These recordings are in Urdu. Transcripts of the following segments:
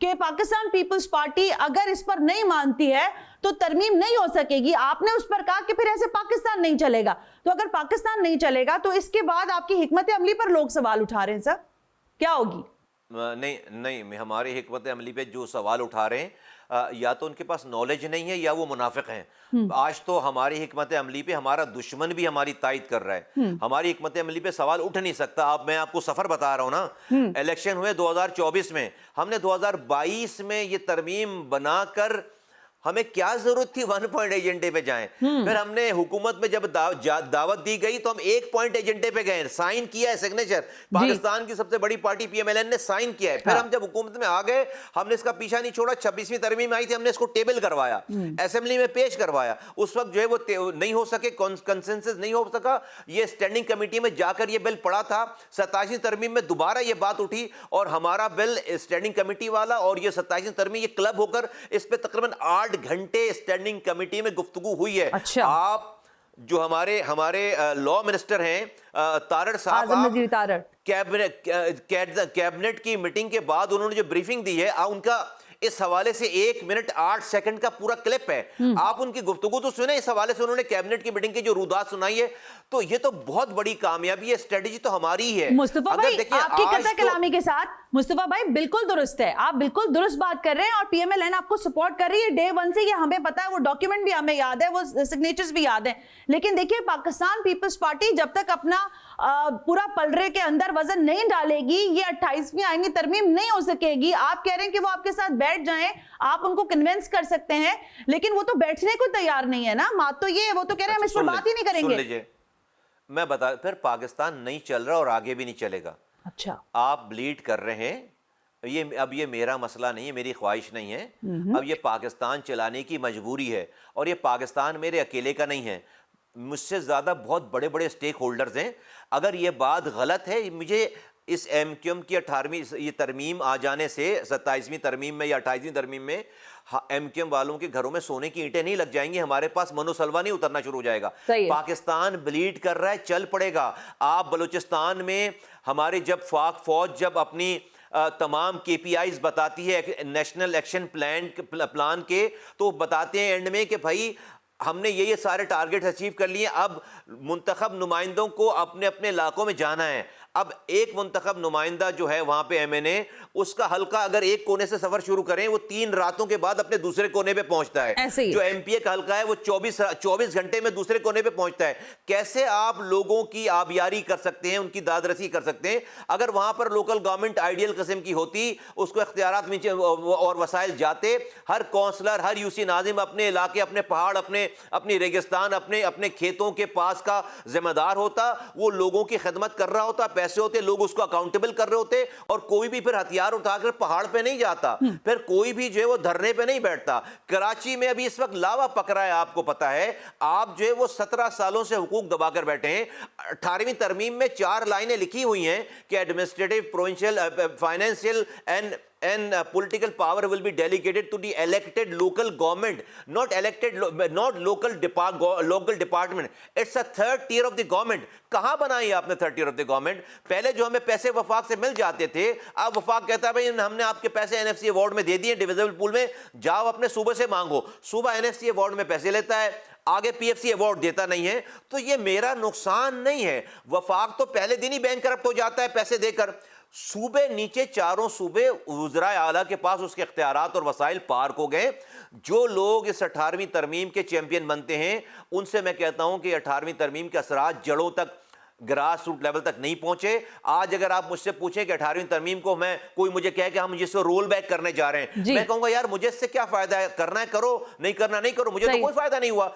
کہ پاکستان پیپلز پارٹی اگر اس پر نہیں مانتی ہے تو ترمیم نہیں ہو سکے گی. آپ نے اس پر کہا کہ پھر ایسے پاکستان نہیں چلے گا. تو اگر پاکستان نہیں چلے گا تو اس کے بعد آپ کی حکمت عملی پر لوگ سوال اٹھا رہے ہیں سر, کیا ہوگی؟ نہیں, ہماری حکمت عملی پہ جو سوال اٹھا رہے ہیں یا تو ان کے پاس نالج نہیں ہے یا وہ منافق ہیں. آج تو ہماری حکمت عملی پہ ہمارا دشمن بھی ہماری تائید کر رہا ہے. ہماری حکمت عملی پہ سوال اٹھ نہیں سکتا. میں آپ کو سفر بتا رہا ہوں نا, الیکشن ہوئے 2024 میں, ہم نے 2022 میں یہ ترمیم بنا کر ہمیں کیا ضرورت تھی 1 پوائنٹ ایجنڈے پہ جائیں. پھر ہم نے حکومت میں جب دعوت دی گئی تو ہم 1 پوائنٹ ایجنڈے پہ گئے, سائن کیا ہے, سگنیچر پاکستان کی سب سے بڑی party P M L N نے سائن کیا ہے. پھر ہم جب حکومت میں آ گئے ہم نے اس کا پیچھا نہیں چھوڑا. 26ویں ترمیم آئی تھی, ہم نے اس کو ٹیبل کروایا, اسمبلی میں پیش کروایا. اس وقت جو ہے وہ نہیں ہو سکے, کنسنسس نہیں ہو سکا. یہ اسٹینڈنگ کمیٹی میں جا کر یہ بل پڑا تھا. 27ویں ترمیم میں دوبارہ یہ بات اٹھی اور ہمارا بل اسٹینڈنگ کمیٹی والا اور یہ 27ویں ترمیم یہ کلب ہو کر اس پہ تقریباً 8 گھنٹے اسٹینڈنگ کمیٹی میں گفتگو ہوئی ہے. آپ جو ہمارے لاء منسٹر ہیں تارڑ صاحب, کیبنٹ کی میٹنگ کے بعد انہوں نے جو بریفنگ دی ہے ان کا اس حوالے سے 1 منٹ 8 سیکنڈ کا پورا کلپ ہے. آپ ان کی گفتگو تو سنیں. اس حوالے سے انہوں نے کیبنٹ کی میٹنگ کی جو رودات سنائی ہے, تو یہ تو بہت بڑی کامیابی ہے. اسٹریٹجی تو ہماری ہی ہے. مصطفیٰ بھائی آپ کی قطع کلامی کے ساتھ, مصطفیٰ بھائی بالکل درست ہے, آپ بالکل درست بات کر رہے ہیں اور پی ایم ایل این آپ کو سپورٹ کر رہی ہے ڈے 1 سے. یہ ہمیں پتا ہے, وہ ڈاکیومنٹ بھی ہمیں یاد ہے, وہ سگنیچرز بھی یاد ہیں. لیکن دیکھیے پاکستان پیپلز پارٹی جب تک اپنا پورا پلڑے کے اندر وزن نہیں ڈالے گی, یہ 28ویں آئینی ترمیم نہیں ہو سکے گی. آپ کہہ رہے ہیں کہ وہ آپ کے ساتھ بیٹھ جائیں, آپ ان کو کنونس کر سکتے ہیں, لیکن وہ تو بیٹھنے کو تیار نہیں ہے نا. بات تو یہ ہے, وہ تو کہہ رہے ہیں ہم اس پر بات ہی نہیں کریں گے. میں بتا, پھر پاکستان نہیں چل رہا اور آگے بھی نہیں چلے گا. اچھا, آپ بلیڈ کر رہے ہیں. اب یہ میرا مسئلہ نہیں ہے, میری خواہش نہیں ہے. اب یہ پاکستان چلانے کی مجبوری ہے اور یہ پاکستان میرے اکیلے کا نہیں ہے. مجھ سے زیادہ بہت بڑے بڑے اسٹیک ہولڈرز ہیں. اگر یہ بات غلط ہے, مجھے اس ایم کیو ایم کی 18ویں یہ ترمیم آ جانے سے 27ویں ترمیم میں یا 28ویں ترمیم میں ایم کیو ایم والوں کے گھروں میں سونے کی اینٹیں نہیں لگ جائیں گی, ہمارے پاس منو سلوا نہیں اترنا شروع ہو جائے گا. پاکستان بلیڈ کر رہا ہے, چل پڑے گا. آپ بلوچستان میں ہمارے جب فوج جب اپنی تمام KPIs بتاتی ہے نیشنل ایکشن پلان کے, تو بتاتے ہیں اینڈ میں کہ بھائی ہم نے یہ سارے ٹارگیٹ اچیو کر لیے, اب منتخب نمائندوں کو اپنے اپنے علاقوں میں جانا ہے. اب ایک منتخب نمائندہ جو ہے وہاں پہ MNA, اس کا حلقہ اگر ایک کونے سے سفر شروع کریں وہ 3 راتوں کے بعد اپنے دوسرے کونے پہ پہنچتا ہے. جو MPA کا حلقہ ہے وہ 24 گھنٹے میں دوسرے کونے پہ پہنچتا ہے. کیسے آپ لوگوں کی آبیاری کر سکتے ہیں, ان کی داد رسی کر سکتے ہیں؟ اگر وہاں پر لوکل گورنمنٹ آئیڈیل قسم کی ہوتی, اس کو اختیارات اور وسائل جاتے, ہر کونسلر, ہر UC ناظم اپنے علاقے, اپنے پہاڑ, اپنی ریگستان, اپنے کھیتوں کے پاس کا ذمہ دار ہوتا, وہ لوگوں کی خدمت کر رہا ہوتا, پیسے ہوتے, لوگ اس کو اکاؤنٹیبل کر رہے ہوتے, اور کوئی بھی پھر ہتھیار اٹھا کر پہاڑ پہ نہیں جاتا, پھر کوئی بھی جو ہے وہ دھرنے پہ نہیں بیٹھتا. کراچی میں ابھی اس وقت لاوا پک رہا ہے, آپ کو پتا ہے. آپ جو ہے وہ 17 سالوں سے حقوق دبا کر بیٹھے ہیں. 18ویں ترمیم میں 4 لائنیں لکھی ہوئی ہیں کہ administrative, provincial, financial and political power will be delegated to the elected local government, not local department. It's a third tier of the government. کہاں بنائی آپ نے third tier of the government؟ پہلے جو ہمیں پیسے وفاق سے مل جاتے تھے, اب وفاق کہتا ہے بھائی ہم نے آپ کے پیسے NFC ایوارڈ میں دے دیے, ڈویزبل پول میں جاؤ اپنے صوبے سے مانگو. صوبہ NFC ایوارڈ میں پیسے لیتا ہے, آگے PFC ایوارڈ دیتا نہیں ہے. تو یہ میرا نقصان نہیں ہے. وفاق تو پہلے دن ہی بینک کرپٹ ہو جاتا ہے پیسے دے کر. صوبے نیچے, چاروں صوبے وزرائے اعلیٰ کے پاس اس کے اختیارات اور وسائل پارک ہو گئے. جو لوگ اس 18ویں ترمیم کے چیمپئن بنتے ہیں, ان سے میں کہتا ہوں کہ 18ویں ترمیم کے اثرات جڑوں تک, گراس روٹ لیول تک نہیں پہنچے. آج اگر آپ مجھ سے پوچھیں کہ 18ویں ترمیم کو کوئی مجھے کہے کہ ہم جس کو رول بیک کرنے جا رہے ہیں, میں کہوں گا یار مجھے اس سے کیا فائدہ ہے, کرنا ہے کرو, نہیں کرنا نہیں کرو, مجھے تو کوئی فائدہ نہیں ہوا.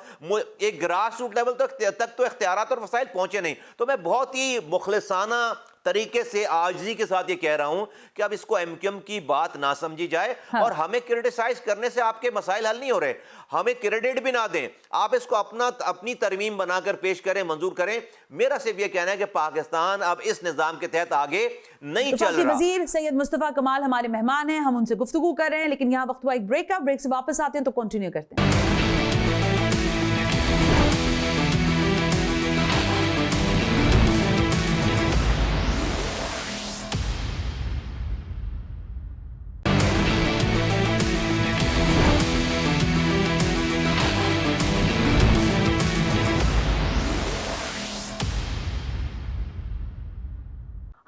ایک گراس روٹ لیول تک تو اختیارات اور وسائل پہنچے نہیں. تو میں بہت ہی مخلصانہ طریقے سے عاجزی کے ساتھ یہ کہہ رہا ہوں کہ اب اس کو ایم کیو ایم کی بات نہ سمجھی جائے, اور ہمیں کرٹیسائز کرنے سے آپ کے مسائل حل نہیں ہو رہے. ہمیں کریڈٹ بھی نہ دیں, آپ اس کو اپنی ترمیم بنا کر پیش کریں, منظور کریں. میرا صرف یہ کہنا ہے کہ پاکستان اب اس نظام کے تحت آگے نہیں چل رہا. وزیر سید مصطفیٰ کمال ہمارے مہمان ہیں, ہم ان سے گفتگو کر رہے ہیں, لیکن یہاں وقت ہوا ایک بریک کا. بریک سے واپس آتے ہیں تو کنٹینیو کرتے ہیں.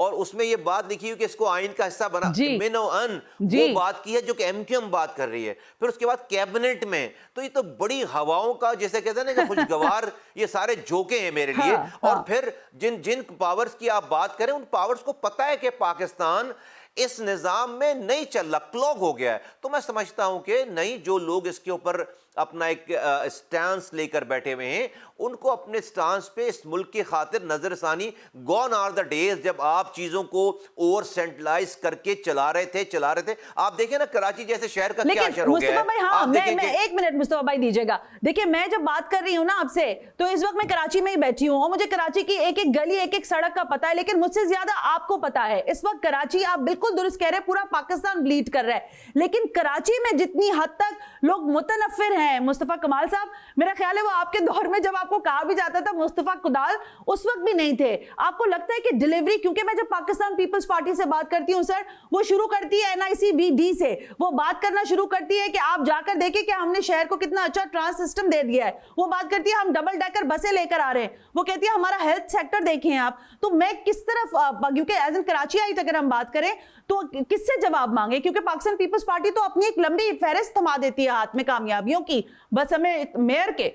اور اس میں یہ بات لکھی ہوئی کہ اس کو آئین کا حصہ بنا جی من و ان جی وہ بات کی ہے جو کہ ایم کیو ایم بات کر رہی ہے. پھر اس کے بعد کیبنٹ میں تو یہ تو بڑی ہواؤں کا جیسے کہتے ہیں نا کہ خوشگوار یہ سارے جھونکے ہیں میرے لیے. اور پھر جن پاورز کی آپ بات کریں ان پاورز کو پتہ ہے کہ پاکستان اس نظام میں نہیں چل رہا, کلوگ ہو گیا ہے. تو میں سمجھتا ہوں کہ نہیں, جو لوگ اس کے اوپر اپنا ایک سٹانس لے کر بیٹھے ہوئے ہیں ان کو اپنے سٹانس پہ اس ملک کی خاطر نظر ثانی. گون آر دا ڈیز جب آپ چیزوں کو اوور سینٹرلائز کر کے چلا رہے تھے. آپ دیکھیں نا کراچی جیسے شہر کا کیا اشر ہو گیا ہے. بھائی ہاں میں ایک منٹ مصطفیٰ بھائی دیجیے گا. دیکھیں میں جب بات کر رہی ہوں نا آپ سے تو اس وقت میں کراچی میں ہی بیٹھی ہوں اور مجھے کراچی کی ایک ایک گلی ایک ایک سڑک کا پتا ہے, لیکن مجھ سے زیادہ آپ کو پتا ہے. اس وقت کراچی آپ بالکل درست کہہ رہے ہیں, پورا پاکستان بلیڈ کر رہا ہے, لیکن کراچی میں جتنی حد تک لوگ متنفر ہیں مصطفیٰ کمال صاحب, میرا خیال ہے وہ آپ کے دور میں جب آپ کو کہا بھی جاتا تھا مصطفیٰ کدال اس وقت بھی نہیں تھے. آپ کو لگتا ہے کہ ڈیلیوری, کیونکہ میں جب پاکستان پیپلز پارٹی سے بات کرتی ہوں سر, وہ شروع کرتی ہے NICVD سے, وہ بات کرنا شروع کرتی ہے کہ آپ جا کر دیکھیں کہ ہم نے شہر کو کتنا اچھا ٹرانس سسٹم دے دیا ہے. وہ بات کرتی ہے ہم ڈبل ڈیکر بسیں لے کر آ رہے ہیں. وہ کہتی ہے ہمارا ہیلتھ سیکٹر دیکھیں آپ. تو میں کس طرف, کیونکہ ایز این کراچی آئی اگر ہم بات کریں تو کس سے جواب مانگے, کیونکہ پاکستان پیپلز پارٹی تو اپنی ایک لمبی فہرست تھما دیتی ہے ہاتھ میں کامیابیوں کی, بس ہمیں میئر کے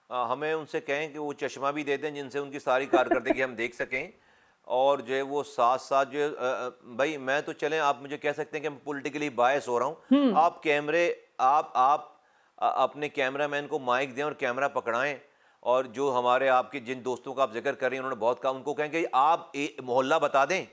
ہمیں ان سے کہیں کہ وہ چشمہ بھی دے دیں جن سے ان کی ساری کارکردگی ہم دیکھ سکیں. اور جو ہے وہ ساتھ ساتھ جو بھائی میں تو چلیں آپ مجھے کہہ سکتے ہیں کہ میں پولیٹیکلی باعث ہو رہا ہوں. آپ کیمرے آپ اپنے کیمرہ مین کو مائک دیں اور کیمرہ پکڑائیں, اور جو ہمارے آپ کے جن دوستوں کا آپ ذکر کر رہے ہیں انہوں نے بہت کہا, ان کو کہیں کہ آپ محلہ بتا دیں,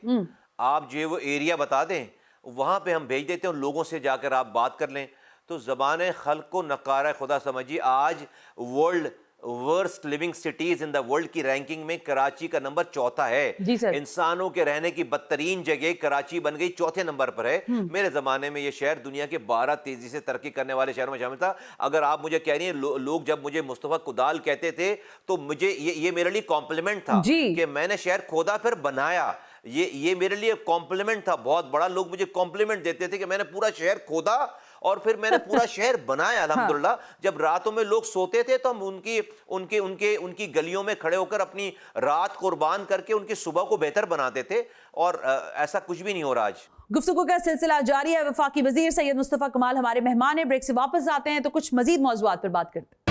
آپ جو ہے وہ ایریا بتا دیں, وہاں پہ ہم بھیج دیتے ہیں, لوگوں سے جا کر آپ بات کر لیں. تو زبان خلق کو نقارہ خدا سمجھیے. آج world worst living cities in the world کی رینکنگ میں کراچی کا نمبر 4 ہے. انسانوں کے رہنے کی بدترین جگہ کراچی بن گئی, 4تھے نمبر پر ہے. میرے زمانے میں یہ شہر دنیا کے 12 تیزی سے ترقی کرنے والے شہروں میں شامل تھا. اگر آپ مجھے کہہ رہی ہیں لوگ جب مجھے مصطفیٰ کدال کہتے تھے تو مجھے یہ میرے لیے کمپلیمنٹ تھا کہ میں نے شہر کھودا پھر بنایا. یہ میرے لیے کمپلیمنٹ تھا بہت بڑا. لوگ مجھے کمپلیمنٹ دیتے تھے کہ میں نے پورا شہر کھودا اور پھر میں نے پورا شہر بنایا الحمدللہ. جب راتوں میں لوگ سوتے تھے تو ہم ان کی گلیوں میں کھڑے ہو کر اپنی رات قربان کر کے ان کی صبح کو بہتر بناتے تھے, اور ایسا کچھ بھی نہیں ہو رہا آج. گفتگو کا سلسلہ جاری ہے. وفاقی وزیر سید مصطفیٰ کمال ہمارے مہمان ہیں. بریک سے واپس آتے ہیں تو کچھ مزید موضوعات پر بات کرتے ہیں.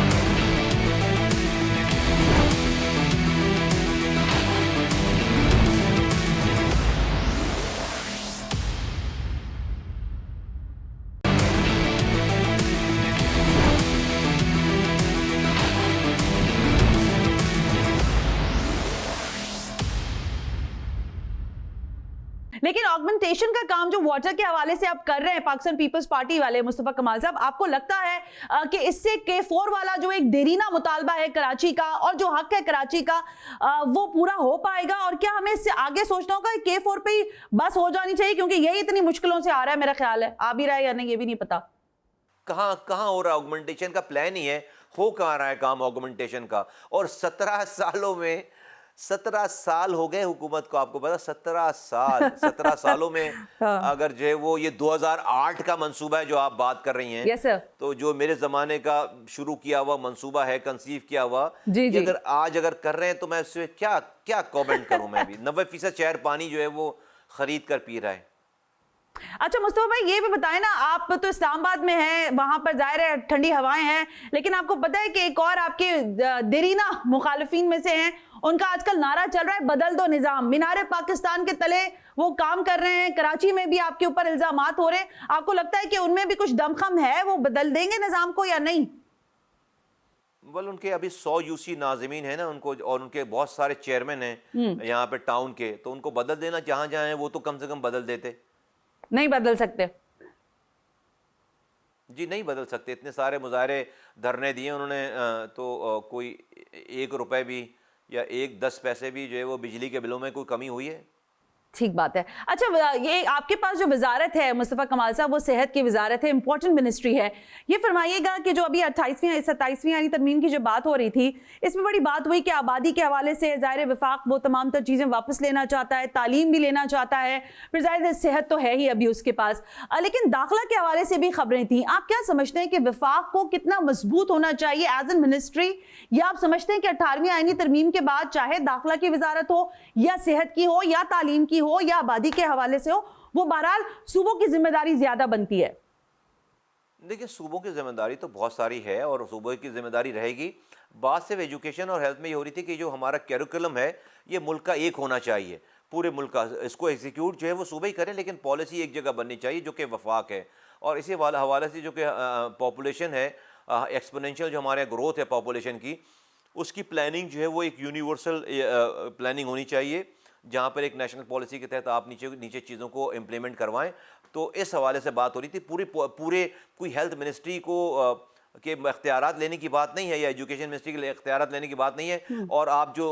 لیکن آگمنٹیشن کا کام جو واٹر کے حوالے سے آپ کر رہے ہیں پاکستان پیپلز پارٹی والے مصطفیٰ کمال صاحب, آپ کو لگتا ہے کہ اس سے K4 والا جو ایک دیرینہ مطالبہ ہے کراچی کا اور جو حق ہے کراچی کا وہ پورا ہو پائے گا؟ اور کیا ہمیں اس سے آگے سوچنا ہوگا کہ K4 پہ ہی بس ہو جانی چاہیے, کیونکہ یہی اتنی مشکلوں سے آ رہا ہے, میرا خیال ہے آ بھی رہا ہے یا نہیں یہ بھی نہیں پتا. کہاں ہو رہا ہے آگمنٹیشن کا پلان ہی ہے, ہو کہاں رہا ہے کام آگمنٹیشن کا. اور 17 سالوں میں 17 سال ہو گئے حکومت کو, آپ کو پتا 17 سالوں میں اگر جو ہے وہ یہ 2008 کا منصوبہ ہے جو آپ بات کر رہی ہیں, تو جو میرے زمانے کا شروع کیا ہوا منصوبہ ہے, کنسیو کیا ہوا, اگر آج اگر کر رہے ہیں تو میں اس سے کیا کامنٹ کروں. میں بھی 90% شہر پانی جو ہے وہ خرید کر پی رہا ہے. اچھا مصطفیٰ بھائی یہ بھی بتائیں نا, آپ تو اسلام آباد میں ہیں, وہاں پر ظاہر ہے ٹھنڈی ہوائیں ہیں, لیکن آپ کو پتہ ہے کہ ایک اور آپ کے دیرینہ مخالفین میں سے ہیں, ان کا آج کل نعرہ چل رہا ہے بدل دو نظام. مینار پاکستان کے تلے وہ کام کر رہے ہیں, کراچی میں بھی آپ کے اوپر الزامات ہو رہے ہیں. آپ کو لگتا ہے کہ ان میں بھی کچھ دمخم ہے, وہ بدل دیں گے نظام کو یا نہیں؟ ان کے ابھی 100 UC ناظمین ہیں نا ان کو, اور ان کے بہت سارے چیئرمین ہیں یہاں پہ ٹاؤن کے, تو ان کو بدل دینا جہاں جہاں ہیں وہ تو کم سے کم بدل دیتے. نہیں بدل سکتے جی, نہیں بدل سکتے. اتنے سارے مظاہرے دھرنے دیے انہوں نے, تو کوئی 1 روپے بھی یا 10 پیسے بھی جو ہے وہ بجلی کے بلوں میں کوئی کمی ہوئی ہے؟ ٹھیک بات ہے. اچھا یہ آپ کے پاس جو وزارت ہے مصطفیٰ کمال صاحب وہ صحت کی وزارت ہے, امپورٹنٹ منسٹری ہے. یہ فرمائیے گا کہ جو ابھی 27ویں یعنی ترمیم کی جو بات ہو رہی تھی اس میں بڑی بات ہوئی کہ آبادی کے حوالے سے ظاہر وفاق وہ تمام تر چیزیں واپس لینا چاہتا ہے, تعلیم بھی لینا چاہتا ہے, پھر ظاہر صحت تو ہے ہی ابھی اس کے پاس, لیکن داخلہ کے حوالے سے بھی خبریں تھیں. آپ کیا سمجھتے ہیں کہ وفاق کو کتنا مضبوط ہونا چاہیے ایز این منسٹری, یا آپ سمجھتے ہیں کہ 18ویں آئینی ترمیم کے بعد چاہے داخلہ کی وزارت ہو یا صحت کی ہو یا تعلیم کی ہو یا آبادی کے حوالے سے ہو, وہ بہرحال صوبوں کی ذمہ داری زیادہ بنتی ہے؟ دیکھیں صوبوں کی ذمہ داری تو بہت ساری ہے اور صوبوں کی ذمہ داری رہے گی. بات صرف ایجوکیشن اور ہیلتھ میں یہ ہو رہی تھی کہ جو ہمارا کیریکولم ہے یہ ملک کا ایک ہونا چاہیے, پورے ملک کا, اس کو ایگزیکیوٹ جو ہے وہ صوبے ہی کریں لیکن پالیسی ایک جگہ بننی چاہیے جو کہ وفاق ہے. اور اسی حوالے سے جو کہ پاپولیشن ہے ایکسپونینشیل جو ہمارے گروتھ ہے پاپولیشن کی, اس کی پلاننگ جو ہے وہ ایک یونیورسل پلاننگ ہونی چاہیے جہاں پر ایک نیشنل پالیسی کے تحت آپ نیچے چیزوں کو امپلیمنٹ کروائیں. تو اس حوالے سے بات ہو رہی تھی. پورے کوئی ہیلتھ منسٹری کو کہ اختیارات لینے کی بات نہیں ہے یا ایجوکیشن منسٹری کے لیے اختیارات لینے کی بات نہیں ہے, اور آپ جو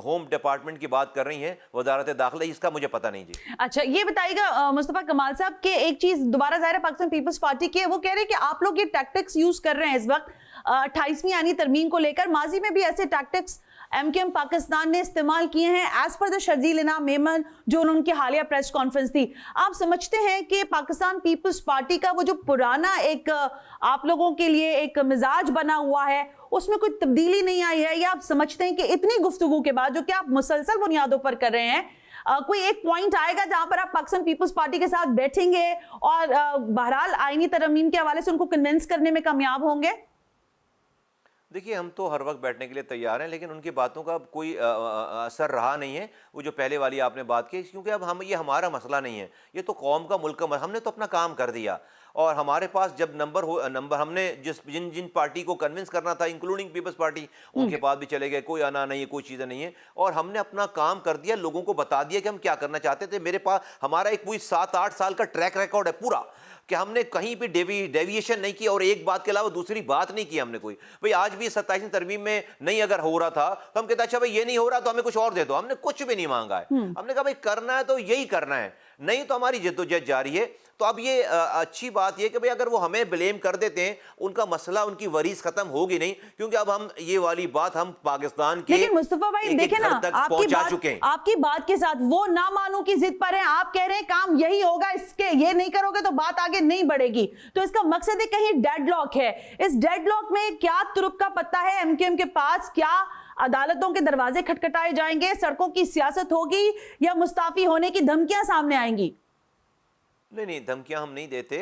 ہوم ڈپارٹمنٹ کی بات کر رہی ہیں وزارت داخلہ, اس کا مجھے پتہ نہیں جی. اچھا یہ بتائیے گا مصطفیٰ کمال صاحب کہ ایک چیز دوبارہ ظاہر پاکستان پیپلز پارٹی کی ہے, وہ کہہ رہے ہیں کہ آپ لوگ یہ ٹیکٹکس یوز کر رہے ہیں اس وقت 28ویں یعنی ترمیم کو لے کر, ماضی میں بھی ایسے tactics M Q M Pakistan نے استعمال کیے ہیں ایز پر دا شرجیل انعام میمن جو ان کی حالیہ پریس کانفرنس تھی. آپ سمجھتے ہیں کہ پاکستان پیپلز پارٹی کا وہ جو پرانا ایک آپ لوگوں کے لیے ایک مزاج بنا ہوا ہے اس میں کوئی تبدیلی نہیں آئی ہے, یا آپ سمجھتے ہیں کہ اتنی گفتگو کے بعد جو کہ آپ مسلسل بنیادوں پر کر رہے ہیں کوئی ایک پوائنٹ آئے گا جہاں پر آپ پاکستان پیپلز پارٹی کے ساتھ بیٹھیں گے اور بہرحال آئینی ترمیم کے حوالے سے ان کو کنونس کرنے میں کامیاب ہوں گے؟ دیکھیے ہم تو ہر وقت بیٹھنے کے لیے تیار ہیں لیکن ان کی باتوں کا کوئی اثر رہا نہیں ہے, وہ جو پہلے والی آپ نے بات کی, کیونکہ اب یہ ہمارا مسئلہ نہیں ہے, یہ تو قوم کا ملک کا, ہم نے تو اپنا کام کر دیا. اور ہمارے پاس جب نمبر ہم نے جن پارٹی کو کنونس کرنا تھا انکلوڈنگ پیپلز پارٹی, ان کے پاس بھی چلے گئے, کوئی آنا نہیں ہے, کوئی چیزیں نہیں ہے, اور ہم نے اپنا کام کر دیا, لوگوں کو بتا دیا کہ ہم کیا کرنا چاہتے تھے. میرے پاس ہمارا ایک پوری 7-8 سال کا ٹریک ریکارڈ ہے پورا, کہ ہم نے کہیں بھی ڈیویشن نہیں کی اور ایک بات کے علاوہ دوسری بات نہیں کی ہم نے کوئی. بھئی آج بھی 27ویں ترمیم میں نہیں اگر ہو رہا تھا تو ہم کہتے ہیں اچھا بھئی یہ نہیں ہو رہا تو ہمیں کچھ اور دے دو. ہم نے کچھ بھی نہیں مانگا ہے, ہم نے کہا بھئی کرنا ہے تو یہی کرنا ہے, نہیں تو ہماری جدوجہد جاری ہے. تو اب یہ اچھی بات یہ کہ بھئی اگر وہ ہمیں بلیم کر دیتے ہیں, ان کا مسئلہ, ان کی وریث ختم ہوگی نہیں, کیونکہ اب ہم یہ والی بات ہم پاکستان کے لیکن مصطفیٰ بھائی دیکھیں نا آپ کی بات کے ساتھ وہ نہ مانو کی ضد پر ہیں, آپ کہہ رہے ہیں کام یہی ہوگا, اس کے یہ نہیں کرو گے تو بات آگے نہیں بڑھے گی. تو اس کا مقصد ہے کہیں ڈیڈ لاک ہے. اس ڈیڈ لاک میں کیا ترک کا پتہ ہے ایم کیو ایم کے پاس؟ کیا عدالتوں کے دروازے کھٹکھٹائے جائیں گے, سڑکوں کی سیاست ہوگی, یا مستعفی ہونے کی دھمکیاں سامنے آئیں گی؟ نہیں دھمکیاں ہم نہیں دیتے.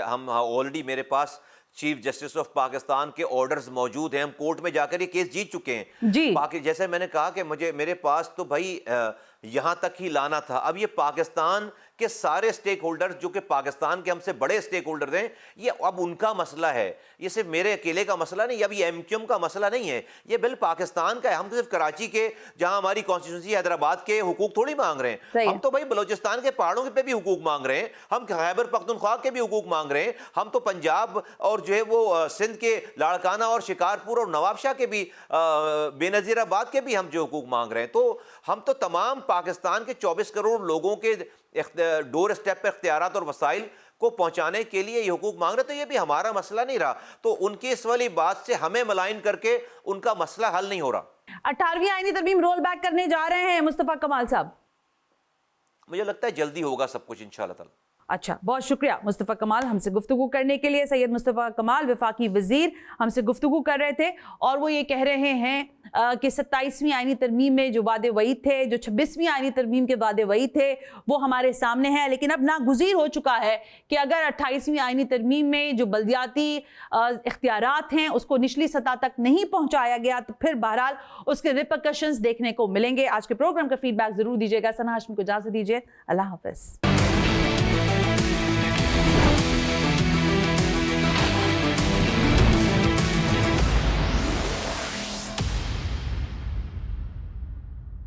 ہم آلریڈی میرے پاس چیف جسٹس آف پاکستان کے آرڈرز موجود ہیں, ہم کورٹ میں جا کر یہ کیس جیت چکے ہیں جی. جیسے میں نے کہا کہ میرے پاس تو بھائی یہاں تک ہی لانا تھا. اب یہ پاکستان کے سارے سٹیک ہولڈرز جو کہ پاکستان کے ہم سے بڑے سٹیک ہولڈرز ہیں, یہ اب ان کا مسئلہ ہے, یہ صرف میرے اکیلے کا مسئلہ نہیں, اب یہ ایم کیو ایم کا مسئلہ نہیں ہے, یہ بل پاکستان کا ہے. ہم تو صرف کراچی کے جہاں ہماری کانسٹیٹیوشنسی حیدرآباد کے حقوق تھوڑی مانگ رہے ہیں, ہم تو بھائی بلوچستان کے پہاڑوں پہ بھی حقوق مانگ رہے ہیں, ہم خیبر پختونخوا کے بھی حقوق مانگ رہے ہیں, ہم تو پنجاب اور جو ہے وہ سندھ کے لاڑکانہ اور شکارپور اور نواب شاہ کے بھی, بے نظیر آباد کے بھی ہم جو حقوق مانگ رہے ہیں. تو ہم تو تمام پاکستان کے 24 کروڑ لوگوں کے ڈور اسٹیپ پہ اختیارات اور وسائل کو پہنچانے کے لیے یہ حقوق مانگ رہے. تو یہ بھی ہمارا مسئلہ نہیں رہا, تو ان کی اس والی بات سے ہمیں ملائن کر کے ان کا مسئلہ حل نہیں ہو رہا. 18ویں آئینی ترمیم رول بیک کرنے جا رہے ہیں مصطفیٰ کمال صاحب؟ مجھے لگتا ہے جلدی ہوگا سب کچھ انشاءاللہ تعالی. اچھا بہت شکریہ مصطفیٰ کمال ہم سے گفتگو کرنے کے لیے. سید مصطفیٰ کمال وفاقی وزیر ہم سے گفتگو کر رہے تھے, اور وہ یہ کہہ رہے ہیں کہ 27ویں آئینی ترمیم میں جو وعدے وعید تھے, جو 26ویں آئینی ترمیم کے وعدے وعید تھے, وہ ہمارے سامنے ہیں, لیکن اب ناگزیر ہو چکا ہے کہ اگر 28ویں آئینی ترمیم میں جو بلدیاتی اختیارات ہیں اس کو نچلی سطح تک نہیں پہنچایا گیا تو پھر بہرحال اس کے ریپرکشنز دیکھنے کو ملیں گے. آج کے پروگرام کا فیڈ بیک ضرور دیجیے گا. سنا ہاشمی کو اجازت دیجیے, اللہ حافظ.